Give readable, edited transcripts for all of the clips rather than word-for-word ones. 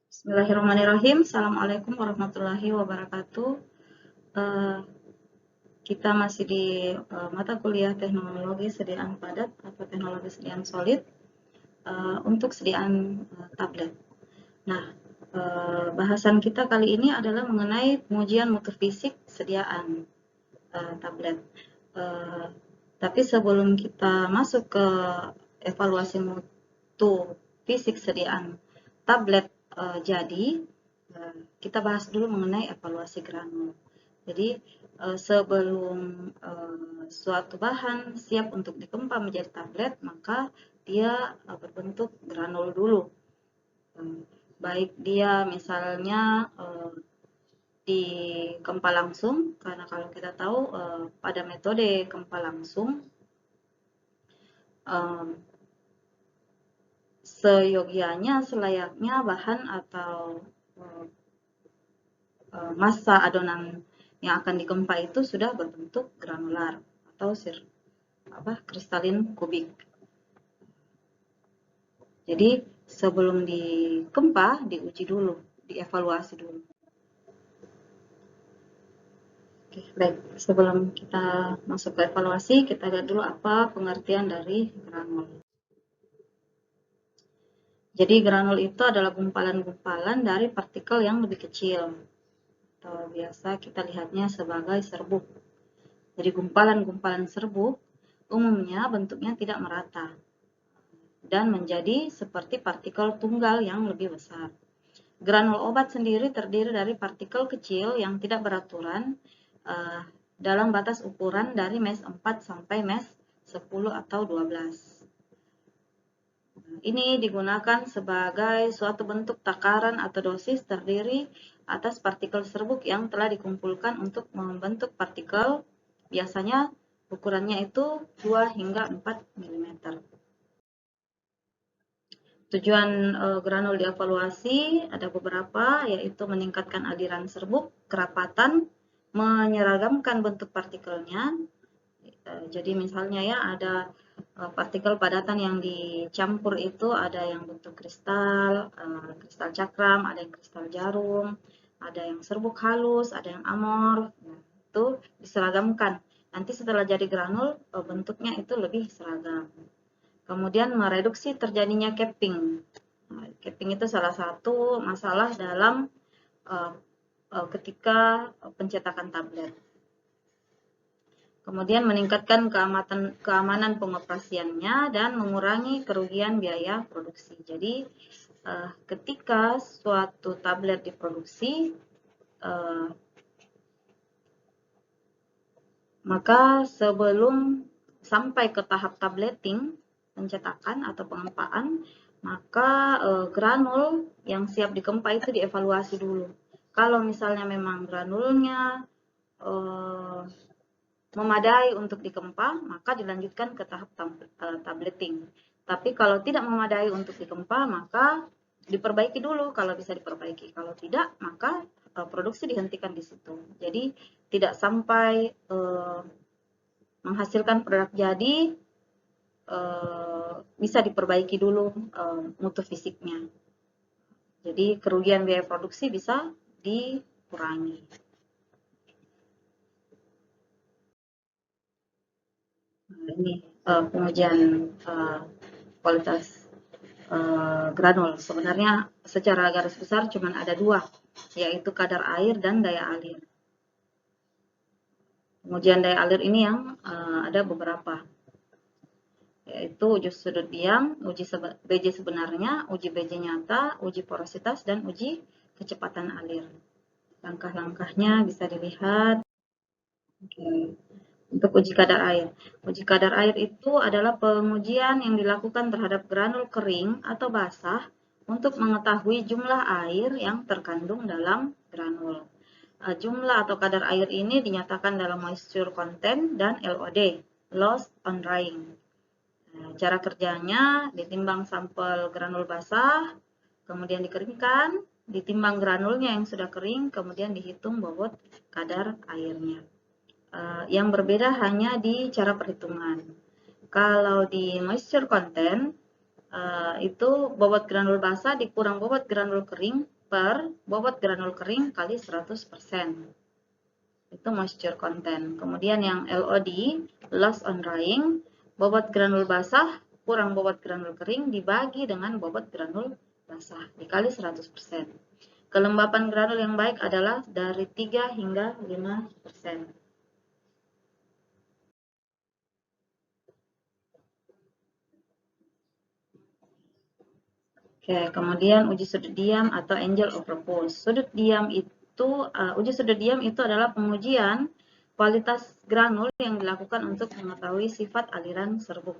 Bismillahirrahmanirrahim. Assalamualaikum warahmatullahi wabarakatuh. Eh, kita masih di mata kuliah teknologi sediaan padat atau teknologi sediaan solid untuk sediaan tablet. Nah, bahasan kita kali ini adalah mengenai pengujian mutu fisik sediaan tablet. Eh, tapi sebelum kita masuk ke evaluasi mutu fisik sediaan tablet jadi, kita bahas dulu mengenai evaluasi granul. Jadi, sebelum suatu bahan siap untuk dikempa menjadi tablet, maka dia berbentuk granul dulu. Baik dia misalnya dikempa langsung, karena kalau kita tahu pada metode kempa langsung, seyogianya, selayaknya bahan atau massa adonan yang akan dikempa itu sudah berbentuk granular atau kristalin kubik. Jadi sebelum dikempa, diuji dulu, dievaluasi dulu. Oke, baik. Sebelum kita masuk ke evaluasi, kita lihat dulu apa pengertian dari granul. Jadi granul itu adalah gumpalan-gumpalan dari partikel yang lebih kecil, atau biasa kita lihatnya sebagai serbuk. Jadi gumpalan-gumpalan serbuk umumnya bentuknya tidak merata dan menjadi seperti partikel tunggal yang lebih besar. Granul obat sendiri terdiri dari partikel kecil yang tidak beraturan dalam batas ukuran dari mes 4 sampai mes 10 atau 12. Ini digunakan sebagai suatu bentuk takaran atau dosis terdiri atas partikel serbuk yang telah dikumpulkan untuk membentuk partikel, biasanya ukurannya itu 2 hingga 4 mm. Tujuan granul dievaluasi ada beberapa, yaitu meningkatkan aliran serbuk, kerapatan, menyeragamkan bentuk partikelnya. Jadi misalnya ya ada partikel padatan yang dicampur itu ada yang bentuk kristal, kristal cakram, ada yang kristal jarum, ada yang serbuk halus, ada yang amorf. Nah, itu diseragamkan. Nanti setelah jadi granul bentuknya itu lebih seragam. Kemudian mereduksi terjadinya capping. Nah, capping itu salah satu masalah dalam ketika pencetakan tablet. Kemudian meningkatkan keamanan pengoperasiannya dan mengurangi kerugian biaya produksi. Jadi ketika suatu tablet diproduksi, maka sebelum sampai ke tahap tableting, pencetakan atau pengempaan, maka granul yang siap dikempa itu dievaluasi dulu. Kalau misalnya memang granulnya memadai untuk dikempa, maka dilanjutkan ke tahap tableting. Tapi kalau tidak memadai untuk dikempa, maka diperbaiki dulu kalau bisa diperbaiki. Kalau tidak, maka produksi dihentikan di situ. Jadi tidak sampai menghasilkan produk jadi, bisa diperbaiki dulu mutu fisiknya. Jadi kerugian biaya produksi bisa dikurangi. Ini pengujian kualitas granul. Sebenarnya secara garis besar cuma ada dua, yaitu kadar air dan daya alir. Pengujian daya alir ini yang ada beberapa, yaitu uji sudut diam, uji BJ sebenarnya, uji BJ nyata, uji porositas, dan uji kecepatan alir. Langkah-langkahnya bisa dilihat. Oke. Untuk uji kadar air. Uji kadar air itu adalah pengujian yang dilakukan terhadap granul kering atau basah untuk mengetahui jumlah air yang terkandung dalam granul. Jumlah atau kadar air ini dinyatakan dalam moisture content dan LOD, loss on drying. Cara kerjanya ditimbang sampel granul basah, kemudian dikeringkan, ditimbang granulnya yang sudah kering, kemudian dihitung bobot kadar airnya. Yang berbeda hanya di cara perhitungan. Kalau di moisture content, itu bobot granul basah dikurang bobot granul kering per bobot granul kering kali 100%. Itu moisture content. Kemudian yang LOD, loss on drying, bobot granul basah kurang bobot granul kering dibagi dengan bobot granul basah dikali 100%. Kelembapan granul yang baik adalah dari 3 hingga 5%. Oke, kemudian uji sudut diam atau angle of repose. Uji sudut diam itu adalah pengujian kualitas granul yang dilakukan untuk mengetahui sifat aliran serbuk.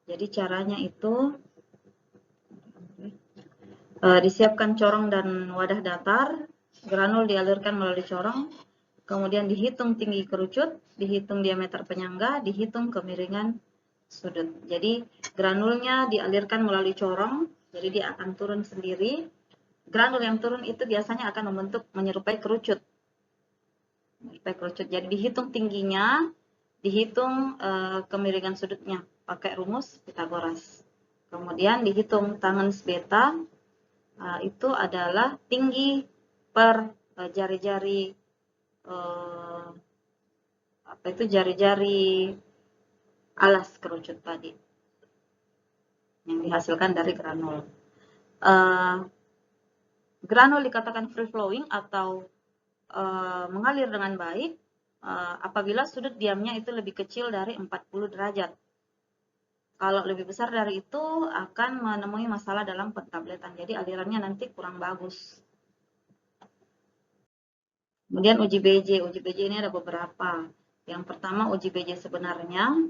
Jadi caranya itu disiapkan corong dan wadah datar, granul dialirkan melalui corong, kemudian dihitung tinggi kerucut, dihitung diameter penyangga, dihitung kemiringan sudut. Jadi granulnya dialirkan melalui corong, jadi dia akan turun sendiri. Granul yang turun itu biasanya akan menyerupai kerucut. Jadi dihitung tingginya, dihitung kemiringan sudutnya pakai rumus Pythagoras. Kemudian dihitung tangen beta, itu adalah tinggi per jari-jari jari-jari alas kerucut tadi yang dihasilkan dari granul. Granul dikatakan free flowing atau mengalir dengan baik apabila sudut diamnya itu lebih kecil dari 40 derajat. Kalau lebih besar dari itu akan menemui masalah dalam pentabletan. Jadi alirannya nanti kurang bagus. Kemudian uji BJ. Uji BJ ini ada beberapa. Yang pertama uji BJ sebenarnya.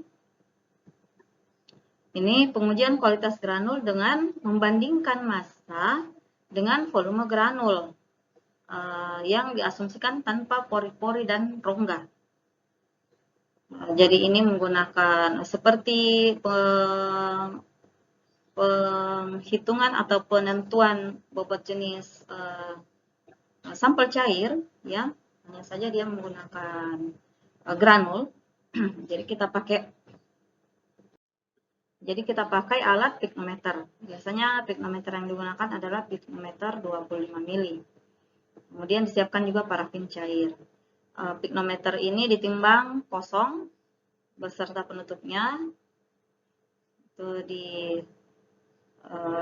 Ini pengujian kualitas granul dengan membandingkan massa dengan volume granul yang diasumsikan tanpa pori-pori dan rongga. Jadi ini menggunakan seperti penghitungan atau penentuan bobot jenis sampel cair, ya, hanya saja dia menggunakan granul. Jadi kita pakai alat pignometer. Biasanya pignometer yang digunakan adalah pignometer 25 mili. Kemudian disiapkan juga parafin cair. Pignometer ini ditimbang kosong beserta penutupnya. Itu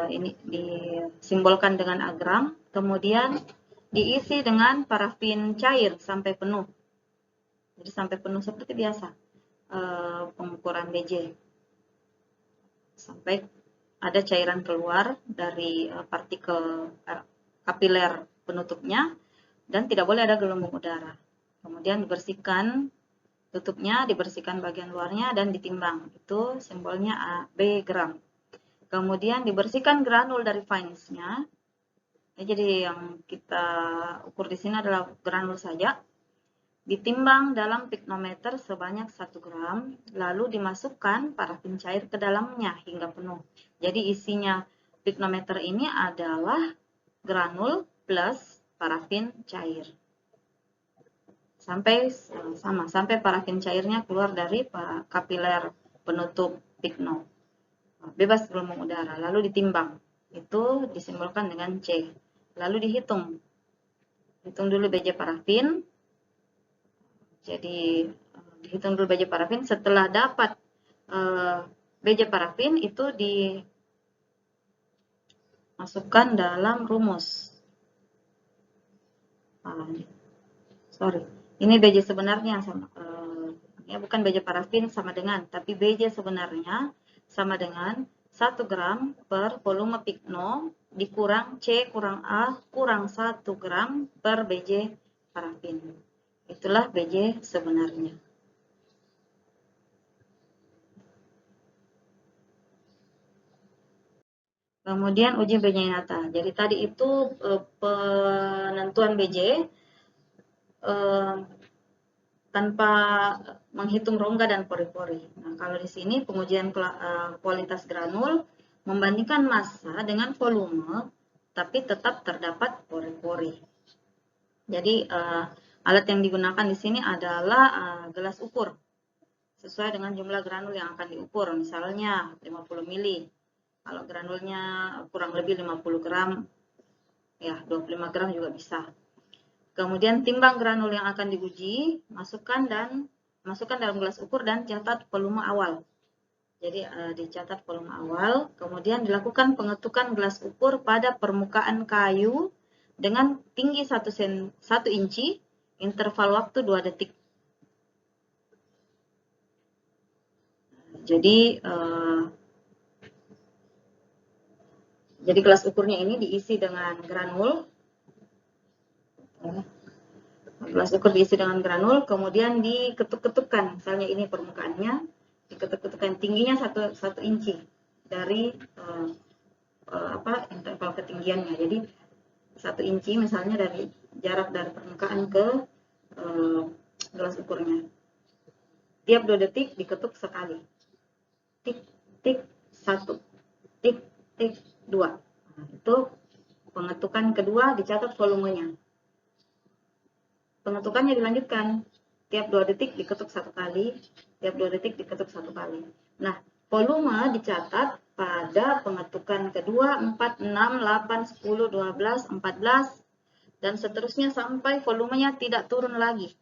ini disimbolkan dengan agram. Kemudian diisi dengan parafin cair sampai penuh. Jadi sampai penuh seperti biasa pengukuran BJ. Sampai ada cairan keluar dari partikel kapiler penutupnya dan tidak boleh ada gelombang udara. Kemudian dibersihkan tutupnya, dibersihkan bagian luarnya dan ditimbang. Itu simbolnya B gram. Kemudian dibersihkan granul dari finesnya. Jadi yang kita ukur di sini adalah granul saja. Ditimbang dalam pignometer sebanyak 1 gram, lalu dimasukkan parafin cair ke dalamnya hingga penuh. Jadi isinya pignometer ini adalah granul plus parafin cair. Sampai parafin cairnya keluar dari kapiler penutup pigno. Bebas gelombang udara, lalu ditimbang. Itu disimbolkan dengan C. Lalu dihitung. Hitung dulu BJ parafin. Jadi dihitung dulu BJ parafin. Setelah dapat BJ parafin itu dimasukkan dalam rumus. Ini BJ sebenarnya sama, ya bukan BJ parafin sama dengan, tapi BJ sebenarnya sama dengan 1 gram per volume pigno dikurang C kurang A kurang 1 gram per BJ parafin. Itulah BJ sebenarnya. Kemudian uji BJ nyata. Jadi tadi itu penentuan BJ tanpa menghitung rongga dan pori-pori. Nah, kalau di sini pengujian kualitas granul membandingkan massa dengan volume, tapi tetap terdapat pori-pori. Jadi alat yang digunakan di sini adalah gelas ukur sesuai dengan jumlah granul yang akan diukur. Misalnya 50 mili. Kalau granulnya kurang lebih 50 gram, Ya, 25 gram juga bisa. Kemudian timbang granul yang akan diuji, masukkan dalam gelas ukur dan catat volume awal. Jadi dicatat volume awal, kemudian dilakukan pengetukan gelas ukur pada permukaan kayu dengan tinggi 1 inci, interval waktu 2 detik. Jadi gelas ukurnya ini diisi dengan granul. Gelas ukur diisi dengan granul, kemudian diketuk-ketukkan. Misalnya ini permukaannya, diketuk-ketukkan tingginya 1 inci dari interval ketinggiannya. Jadi 1 inci misalnya dari jarak dari permukaan ke gelas ukurnya. Tiap 2 detik diketuk sekali. Tik, tik, 1. Tik, tik, 2. Nah, itu pengetukan kedua, dicatat volumenya. Pengetukannya dilanjutkan. Tiap 2 detik diketuk 1 kali. Tiap 2 detik diketuk 1 kali. Nah, volume dicatat pada pengetukan kedua 4, 6, 8, 10, 12, 14, dan seterusnya sampai volumenya tidak turun lagi.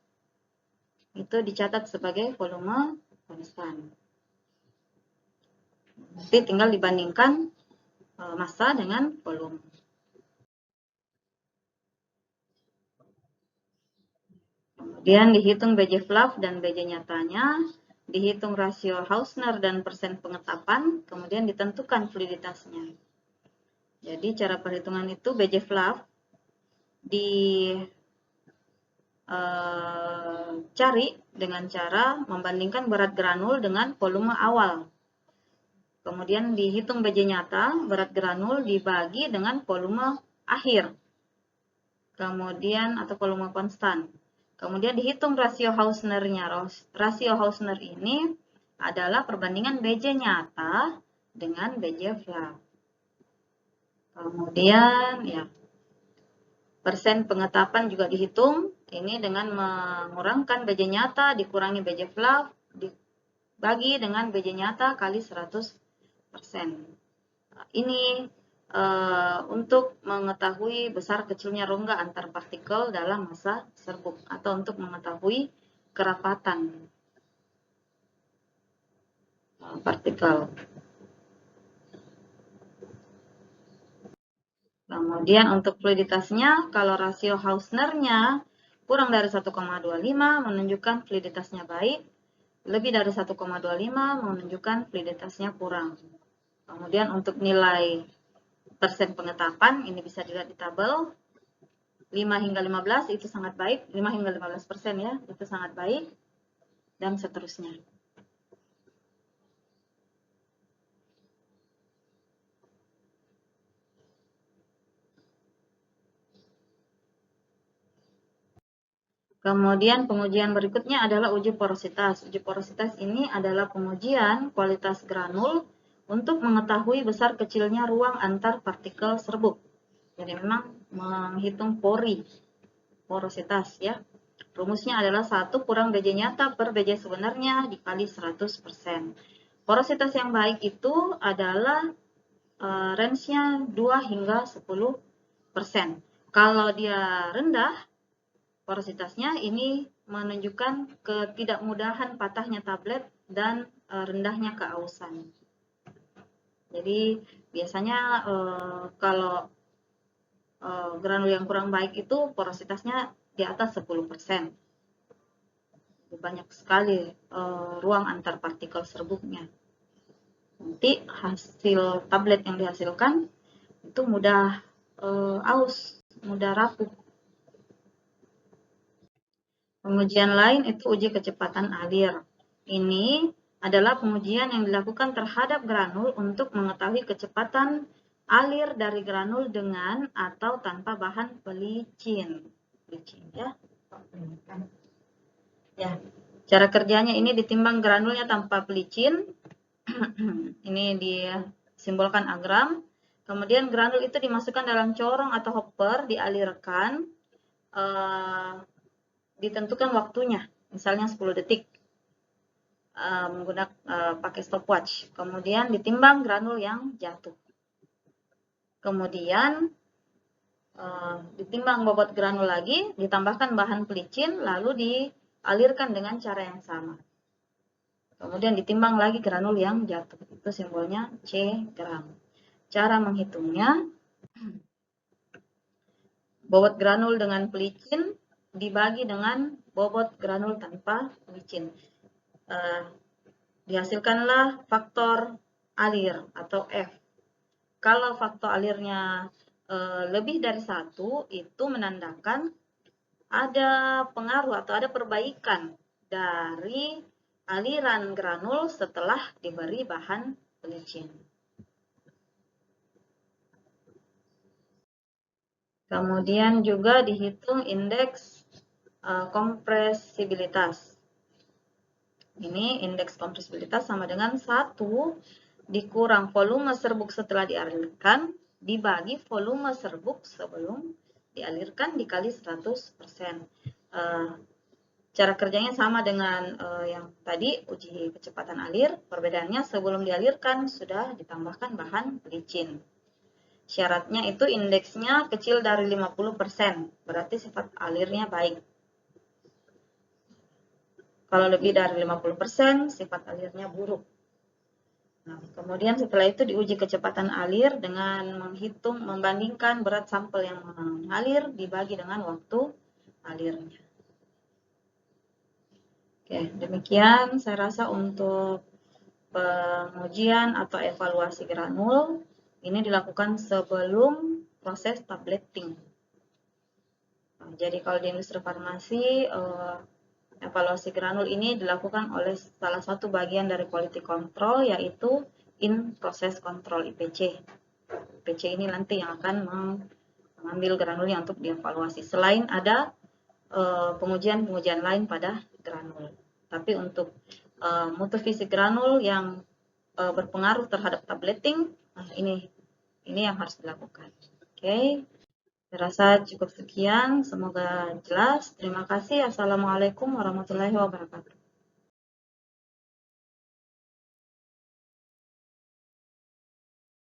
Itu dicatat sebagai volume konstan. Nanti tinggal dibandingkan massa dengan volume. Kemudian dihitung BJ fluff dan BJ nyatanya, dihitung rasio Hausner dan persen pengetapan, kemudian ditentukan fluiditasnya. Jadi cara perhitungan itu BJ fluff dicari dengan cara membandingkan berat granul dengan volume awal. Kemudian dihitung BJ nyata, berat granul dibagi dengan volume akhir. Kemudian atau volume konstan. Kemudian dihitung rasio Hausner-nya. Rasio Hausner ini adalah perbandingan BJ nyata dengan BJ fluff. Kemudian ya, persen pengetapan juga dihitung. Ini dengan mengurangkan BJ nyata dikurangi BJ fluff dibagi dengan BJ nyata kali 100%. Ini untuk mengetahui besar kecilnya rongga antar partikel dalam massa serbuk atau untuk mengetahui kerapatan partikel. Kemudian untuk fluiditasnya, kalau rasio Hausner-nya kurang dari 1,25 menunjukkan fluiditasnya baik, lebih dari 1,25 menunjukkan fluiditasnya kurang. Kemudian untuk nilai persen pengetapan, ini bisa dilihat di tabel, 5 hingga 15 itu sangat baik, 5 hingga 15% ya, itu sangat baik, dan seterusnya. Kemudian pengujian berikutnya adalah uji porositas. Uji porositas ini adalah pengujian kualitas granul untuk mengetahui besar kecilnya ruang antar partikel serbuk. Jadi memang menghitung porositas ya. Rumusnya adalah 1 kurang BJ nyata per BJ sebenarnya dikali 100%. Porositas yang baik itu adalah range-nya 2 hingga 10%. Kalau dia rendah, porositasnya ini menunjukkan ketidakmudahan patahnya tablet dan rendahnya keausan. Jadi biasanya kalau granul yang kurang baik itu porositasnya di atas 10%. Banyak sekali ruang antar partikel serbuknya. Nanti hasil tablet yang dihasilkan itu mudah aus, mudah rapuh. Pengujian lain itu uji kecepatan alir. Ini adalah pengujian yang dilakukan terhadap granul untuk mengetahui kecepatan alir dari granul dengan atau tanpa bahan pelicin. Ya, cara kerjanya ini ditimbang granulnya tanpa pelicin. Ini disimbolkan agram. Kemudian granul itu dimasukkan dalam corong atau hopper, dialirkan. Ditentukan waktunya, misalnya 10 detik menggunakan pakai stopwatch. Kemudian ditimbang granul yang jatuh. Kemudian ditimbang bobot granul lagi, ditambahkan bahan pelicin, lalu dialirkan dengan cara yang sama. Kemudian ditimbang lagi granul yang jatuh, itu simbolnya C gram. Cara menghitungnya, bobot granul dengan pelicin dibagi dengan bobot granul tanpa pelicin. Dihasilkanlah faktor alir atau F. Kalau faktor alirnya lebih dari 1, itu menandakan ada pengaruh atau ada perbaikan dari aliran granul setelah diberi bahan pelicin. Kemudian juga dihitung indeks kompresibilitas. Ini indeks kompresibilitas sama dengan 1 dikurang volume serbuk setelah dialirkan dibagi volume serbuk sebelum dialirkan dikali 100%. Cara kerjanya sama dengan yang tadi, uji kecepatan alir. Perbedaannya sebelum dialirkan sudah ditambahkan bahan pelicin. Syaratnya itu indeksnya kecil dari 50%, berarti sifat alirnya baik. Kalau lebih dari 50%, sifat alirnya buruk. Nah, kemudian setelah itu diuji kecepatan alir dengan membandingkan berat sampel yang mengalir dibagi dengan waktu alirnya. Oke, demikian saya rasa untuk pengujian atau evaluasi granul. Ini dilakukan sebelum proses tableting. Nah, jadi kalau di industri farmasi, evaluasi granul ini dilakukan oleh salah satu bagian dari quality control, yaitu in process control IPC. IPC ini nanti yang akan mengambil granulnya untuk dievaluasi. Selain ada pengujian-pengujian lain pada granul. Tapi untuk mutu fisik granul yang berpengaruh terhadap tableting, ini yang harus dilakukan. Oke. Saya rasa cukup sekian, semoga jelas. Terima kasih. Assalamualaikum warahmatullahi wabarakatuh.